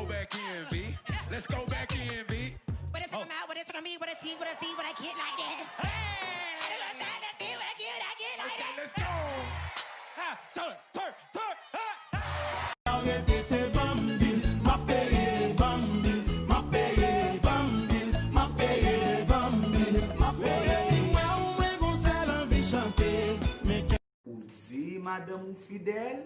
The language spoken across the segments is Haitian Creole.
go back in, V. Let's go back in, V. What is from out? What is from me? What is he? What is he? What I get like that? Hey! Let's see what I get like Okay, that. let's go. Ha, turn, turn, turn. Ha, ha. Madame Fidèle,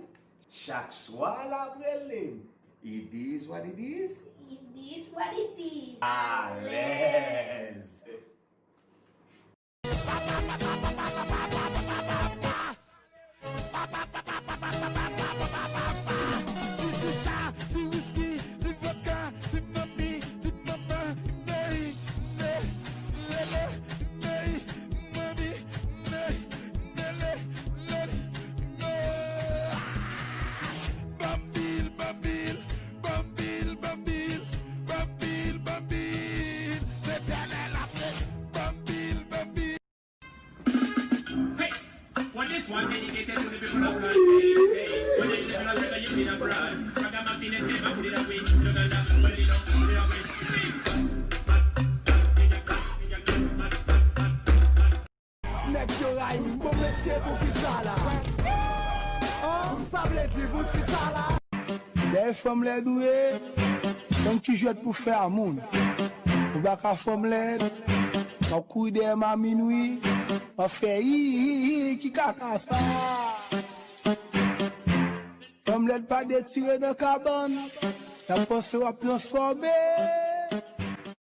chaque soir la prélève. It is what it is. It is what it is. À l'aise. One dedicated to the people of God. When they live in Africa, you feel abroad. Ragamuffin is never put it away. Uganda, put it away. Next yo ray, bon monsieur pour qui ça là? Ça veut dire pour qui ça là? Des femmes les douées, donc qui jouent pour faire un monde. Ou pas qu'à femme les, on couille des ma minuit. On fait qui caca ça. Comme l'aide pas détiré de cabane, la pensée va transformer.